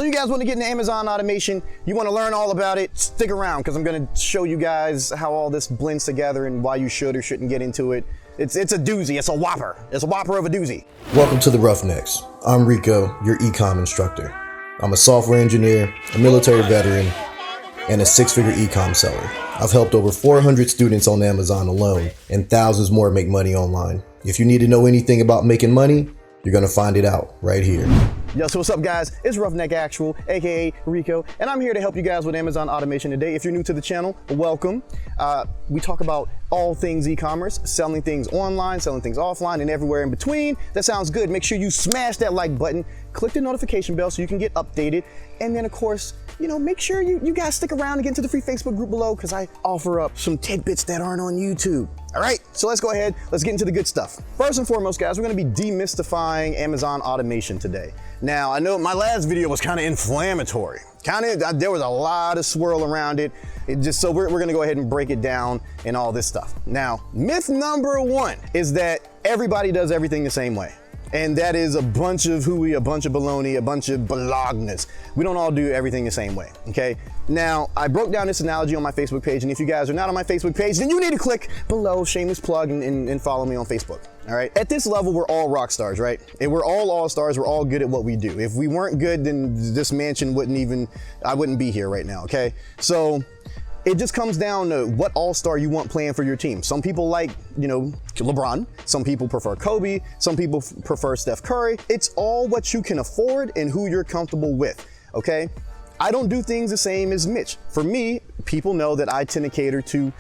So you guys want to get into Amazon automation, you want to learn all about it, stick around because I'm going to show you guys how all this blends together and why you should or shouldn't get into it. It's a doozy, it's a whopper. It's a whopper of a doozy. Welcome to the Roughnecks. I'm Rico, your ecom instructor. I'm a software engineer, a military veteran, and a six-figure ecom seller. I've helped over 400 students on Amazon alone, and thousands more make money online. If you need to know anything about making money, you're gonna find it out right here. Yo, so what's up guys? It's Roughneck Actual, aka Rico, and I'm here to help you guys with Amazon automation today. If you're new to the channel, welcome. We talk about all things e-commerce, selling things online, selling things offline, and everywhere in between. That sounds good. Make sure you smash that like button, click the notification bell so you can get updated, and then of course, you know, make sure you guys stick around and get into the free Facebook group below because I offer up some tidbits that aren't on YouTube. All right, so let's go ahead, let's get into the good stuff. First and foremost, guys, we're gonna be demystifying Amazon automation today. Now, I know my last video was kind of inflammatory. There was a lot of swirl around it. So we're gonna go ahead and break it down and all this stuff. Now, myth number one is that everybody does everything the same way. And that is a bunch of hooey, a bunch of baloney, a bunch of blogness. We don't all do everything the same way, okay? Now, I broke down this analogy on my Facebook page, and if you guys are not on my Facebook page, then you need to click below, shameless plug, and follow me on Facebook, all right? At this level, we're all rock stars, right? And we're all stars, we're all good at what we do. If we weren't good, then this mansion I wouldn't be here right now, okay? So, it just comes down to what all-star you want playing for your team. Some people like, you know, LeBron. Some people prefer Kobe. Some people prefer Steph Curry. It's all what you can afford and who you're comfortable with, okay? I don't do things the same as Mitch. For me, people know that I tend to cater to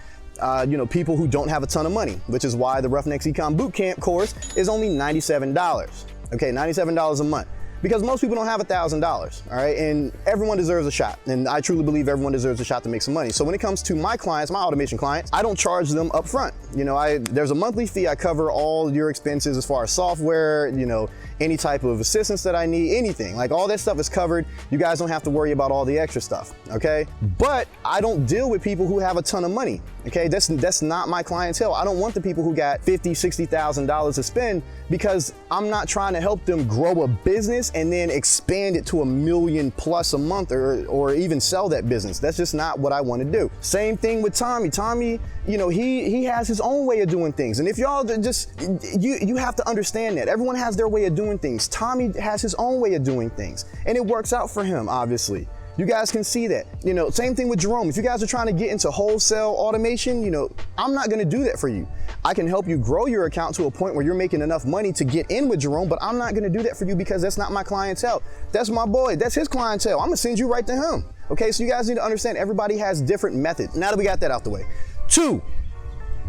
you know, people who don't have a ton of money, which is why the Roughnecks Econ Bootcamp course is only $97, okay? $97 a month. Because most people don't have $1,000, all right? And everyone deserves a shot. And I truly believe everyone deserves a shot to make some money. So when it comes to my clients, my automation clients, I don't charge them up front. You know, there's a monthly fee. I cover all your expenses as far as software, you know, any type of assistance that I need, anything. Like all that stuff is covered. You guys don't have to worry about all the extra stuff, okay? But I don't deal with people who have a ton of money, okay? That's not my clientele. I don't want the people who got $50,000, $60,000 to spend because I'm not trying to help them grow a business and then expand it to $1 million plus a month or even sell that business. That's just not what I want to do. Same thing with Tommy. Tommy, you know, he has his own way of doing things. And if y'all just, you have to understand that. Everyone has their way of doing things. Tommy has his own way of doing things. And it works out for him, obviously. You guys can see that. You know, same thing with Jerome. If you guys are trying to get into wholesale automation, you know, I'm not gonna do that for you. I can help you grow your account to a point where you're making enough money to get in with Jerome, but I'm not gonna do that for you because that's not my clientele. That's my boy, that's his clientele. I'm gonna send you right to him. Okay, so you guys need to understand everybody has different methods. Now that we got that out the way. 2,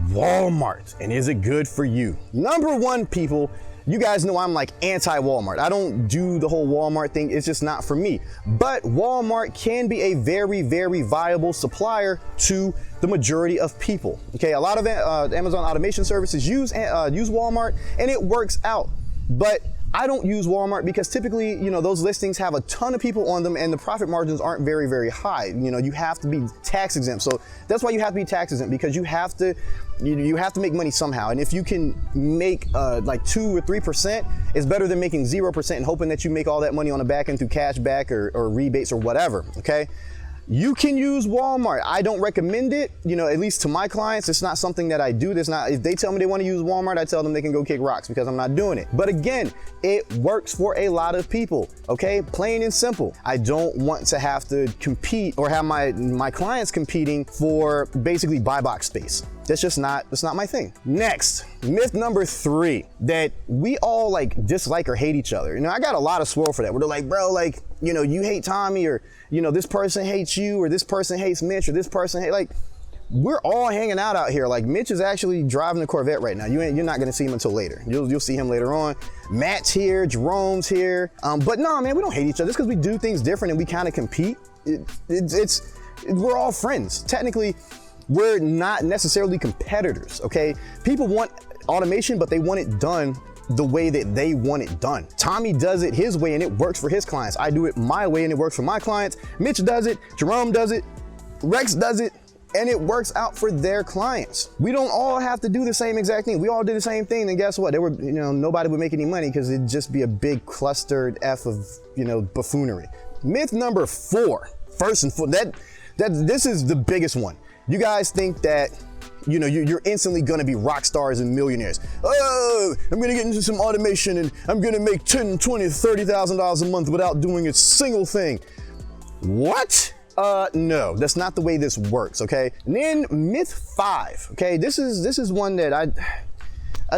Walmart, and is it good for you? Number one, people, you guys know I'm like anti-Walmart. I don't do the whole Walmart thing. It's just not for me. But Walmart can be a very, very viable supplier to the majority of people. Okay, a lot of Amazon automation services use Walmart and it works out. But I don't use Walmart because typically, you know, those listings have a ton of people on them and the profit margins aren't very, very high. You know, you have to be tax exempt. So that's why you have to be tax exempt because you have to make money somehow. And if you can make like 2 or 3%, it's better than making 0% and hoping that you make all that money on the back end through cash back or rebates or whatever, okay? You can use Walmart. I don't recommend it, you know, at least to my clients. It's not something that I do. If they tell me they want to use Walmart, I tell them they can go kick rocks because I'm not doing it. But again, it works for a lot of people, okay? Plain and simple. I don't want to have to compete or have my clients competing for basically buy box space. That's not my thing. Next, myth number 3, that we all like dislike or hate each other. You know, I got a lot of swirl for that. Where they're like, bro, like, you know, you hate Tommy or, you know, this person hates you or this person hates Mitch or this person like, we're all hanging out here. Like Mitch is actually driving the Corvette right now. You're not gonna see him until later. You'll see him later on. Matt's here, Jerome's here. But no, man, we don't hate each other. Just because we do things different and we kind of compete, we're all friends. Technically, we're not necessarily competitors, okay? People want automation, but they want it done the way that they want it done. Tommy does it his way and it works for his clients. I do it my way and it works for my clients. Mitch does it, Jerome does it, Rex does it, and it works out for their clients. We don't all have to do the same exact thing. We all did the same thing, and guess what? Nobody would make any money because it'd just be a big clustered F of, buffoonery. Myth number 4, first and foremost, this is the biggest one. You guys think that, you know, you're instantly gonna be rock stars and millionaires. Oh, I'm gonna get into some automation and I'm gonna make $10,000, $20,000, $30,000 a month without doing a single thing. What? No, that's not the way this works, okay? And then myth 5, okay? This is one that I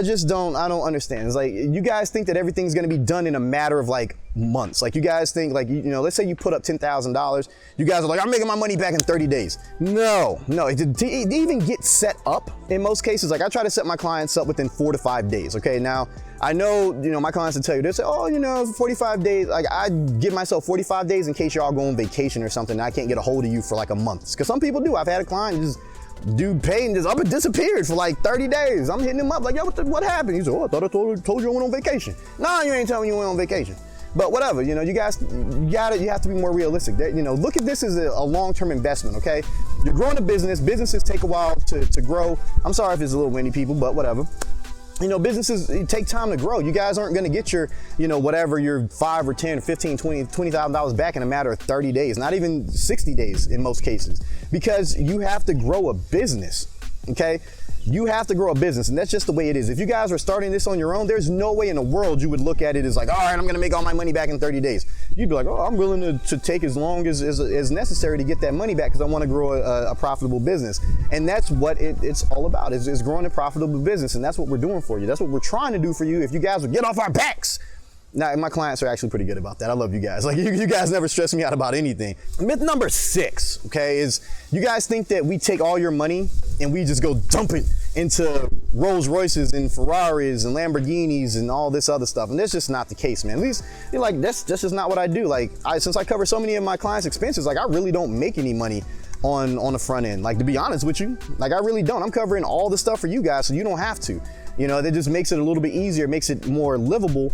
don't understand. It's like, you guys think that everything's gonna be done in a matter of like months. Like you guys think like, you know, let's say you put up $10,000. You guys are like, I'm making my money back in 30 days. No, to even get set up in most cases, like I try to set my clients up within 4 to 5 days. Okay, now I know, you know, my clients will tell you, they say, oh, you know, 45 days. Like I give myself 45 days in case you're all going on vacation or something and I can't get a hold of you for like a month. Because some people do. I've had a client just do pay and just up and disappeared for like 30 days. I'm hitting him up like, yo, what happened? He's like, oh, I thought I told you I went on vacation. No, you ain't telling me you went on vacation. But whatever, you know, you guys, you have to be more realistic. You know, look at this as a long-term investment, okay? You're growing a business. Businesses take a while to grow. I'm sorry if it's a little windy, people, but whatever. You know, businesses take time to grow. You guys aren't going to get your, you know, whatever, your 5 or 10 or 15, 20, $20,000 back in a matter of 30 days, not even 60 days in most cases, because you have to grow a business, okay? You have to grow a business, and that's just the way it is. If you guys are starting this on your own, there's no way in the world you would look at it as like, all right, I'm going to make all my money back in 30 days. You'd be like, oh, I'm willing to take as long as necessary to get that money back because I want to grow a profitable business. And that's what it's all about, is growing a profitable business, and that's what we're doing for you. That's what we're trying to do for you if you guys would get off our backs. Now, my clients are actually pretty good about that. I love you guys. Like, you guys never stress me out about anything. Myth number 6, okay, is you guys think that we take all your money and we just go dump it into Rolls Royces and Ferraris and Lamborghinis and all this other stuff. And that's just not the case, man. At least, you're like, that's just not what I do. Like, since I cover so many of my clients' expenses, like, I really don't make any money on the front end. Like, to be honest with you, like, I really don't. I'm covering all the stuff for you guys, so you don't have to. You know, that just makes it a little bit easier, makes it more livable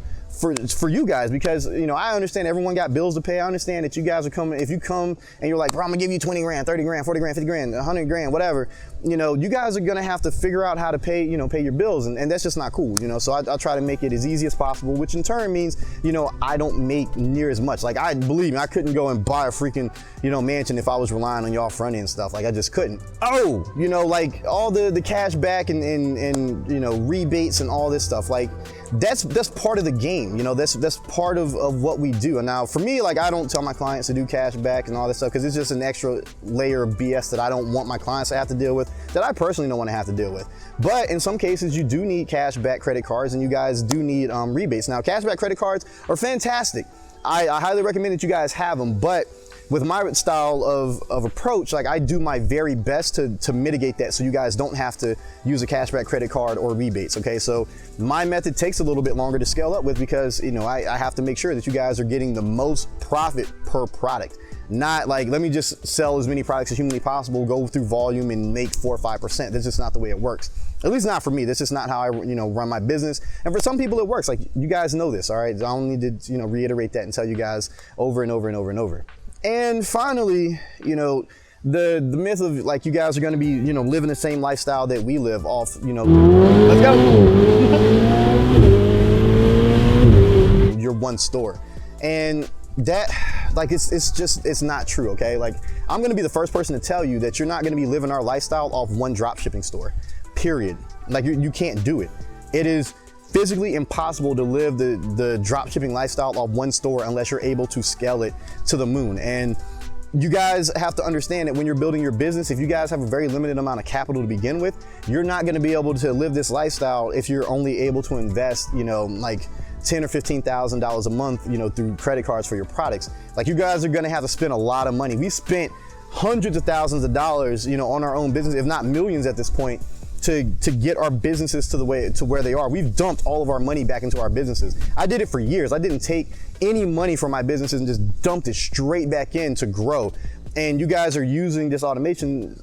for you guys, because, you know, I understand everyone got bills to pay. I understand that you guys are coming, if you come and you're like, bro, I'm gonna give you 20 grand, 30 grand, 40 grand, 50 grand, 100 grand, whatever, you know, you guys are gonna have to figure out how to pay, you know, pay your bills, and that's just not cool, you know. So I try to make it as easy as possible, which in turn means, you know, I don't make near as much. Like, believe me, I couldn't go and buy a freaking, you know, mansion if I was relying on y'all front end stuff. Like, I just couldn't. Oh, you know, like all the cash back and you know, rebates and all this stuff, like that's part of the game, you know. That's part of what we do. And now for me, like, I don't tell my clients to do cash back and all this stuff because it's just an extra layer of BS that I don't want my clients to have to deal with, that I personally don't want to have to deal with. But in some cases, you do need cash back credit cards, and you guys do need rebates. Now, cash back credit cards are fantastic. I highly recommend that you guys have them, but with my style of approach, like, I do my very best to mitigate that so you guys don't have to use a cashback credit card or rebates, okay? So my method takes a little bit longer to scale up with because, you know, I have to make sure that you guys are getting the most profit per product. Not like, let me just sell as many products as humanly possible, go through volume and make 4 or 5%. That's just not the way it works. At least not for me. That's just not how I, you know, run my business. And for some people it works. Like, you guys know this, all right? I don't need to, you know, reiterate that and tell you guys over and over and over and over. And finally, you know, the myth of, like, you guys are going to be, you know, living the same lifestyle that we live off, you know, let's go. Your one store. And that, like, it's not true, okay? Like, I'm going to be the first person to tell you that you're not going to be living our lifestyle off one drop shipping store, period. Like, you can't do it. It is physically impossible to live the drop shipping lifestyle of one store unless you're able to scale it to the moon. And you guys have to understand that when you're building your business, if you guys have a very limited amount of capital to begin with, you're not going to be able to live this lifestyle if you're only able to invest, you know, like $10,000 or $15,000 a month, you know, through credit cards for your products. Like, you guys are going to have to spend a lot of money. We spent hundreds of thousands of dollars, you know, on our own business, if not millions at this point, to get our businesses to where they are. We've dumped all of our money back into our businesses. I did it for years. I didn't take any money from my businesses and just dumped it straight back in to grow. And you guys are using this automation,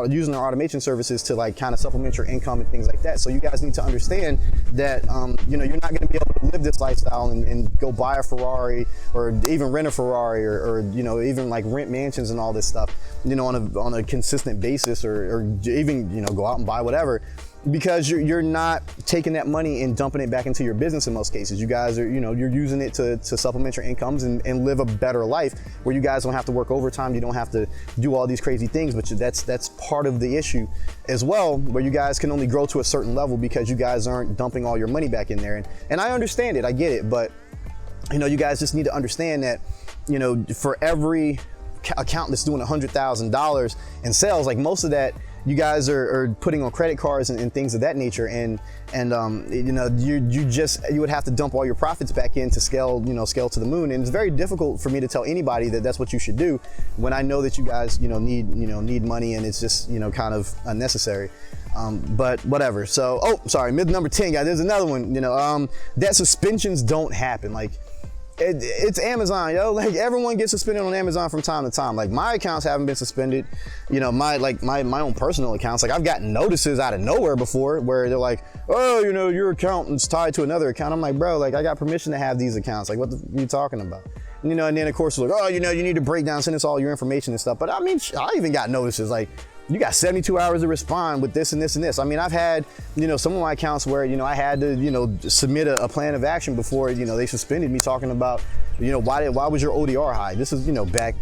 using our automation services to, like, kind of supplement your income and things like that. So you guys need to understand that, you know, you're not going to be able to live this lifestyle and go buy a Ferrari or even rent a Ferrari or you know, even like rent mansions and all this stuff, you know, on a consistent basis or even, you know, go out and buy whatever. because you're not taking that money and dumping it back into your business in most cases. You guys are, you're using it to supplement your incomes and live a better life where you guys don't have to work overtime. You don't have to do all these crazy things, but that's part of the issue as well, where you guys can only grow to a certain level because you guys aren't dumping all your money back in there. And I understand it, I get it, but you guys just need to understand that, for every account that's doing $100,000 in sales, like most of that, you guys are putting on credit cards and things of that nature, and you would have to dump all your profits back in to scale to the moon. And it's very difficult for me to tell anybody that that's what you should do when I know that you guys need money, and it's just kind of unnecessary. But whatever. So sorry, myth number 10, guys. There's another one. That suspensions don't happen. Like, it's Amazon, yo. Like, everyone gets suspended on Amazon from time to time. Like, my accounts haven't been suspended. My own personal accounts. Like, I've gotten notices out of nowhere before where they're like, oh, your account is tied to another account. I'm like, bro, like, I got permission to have these accounts. Like, what are you talking about? And then of course, it's like, oh, you need to break down, send us all your information and stuff. But I mean, I even got notices like, you got 72 hours to respond with this and this and this. I mean, I've had, some of my accounts where, I had to, submit a plan of action before, they suspended me, talking about, why was your ODR high? This is, back,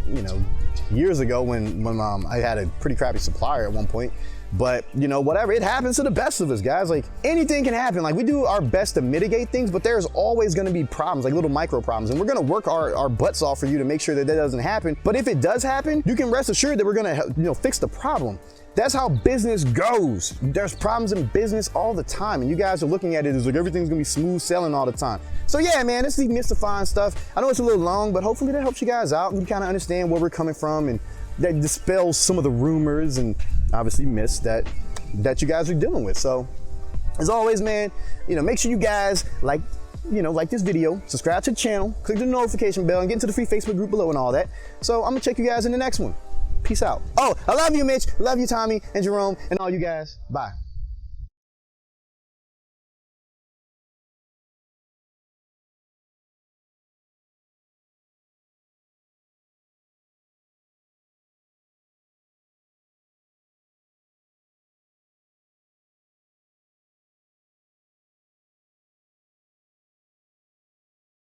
years ago when I had a pretty crappy supplier at one point. But, whatever, it happens to the best of us, guys. Like, anything can happen. Like, we do our best to mitigate things, but there's always going to be problems, like little micro problems. And we're going to work our butts off for you to make sure that doesn't happen. But if it does happen, you can rest assured that we're going to, fix the problem. That's how business goes. There's problems in business all the time, and you guys are looking at it as like everything's gonna be smooth sailing all the time. So yeah, man, it's demystifying stuff. I know it's a little long, but hopefully that helps you guys out and you kind of understand where we're coming from, and that dispels some of the rumors and obviously myths that you guys are dealing with. So as always, man, make sure you guys like this video, subscribe to the channel, click the notification bell, and get into the free Facebook group below and all that. So I'm gonna check you guys in the next one. Peace out. Oh, I love you, Mitch. Love you, Tommy and Jerome, and all you guys. Bye.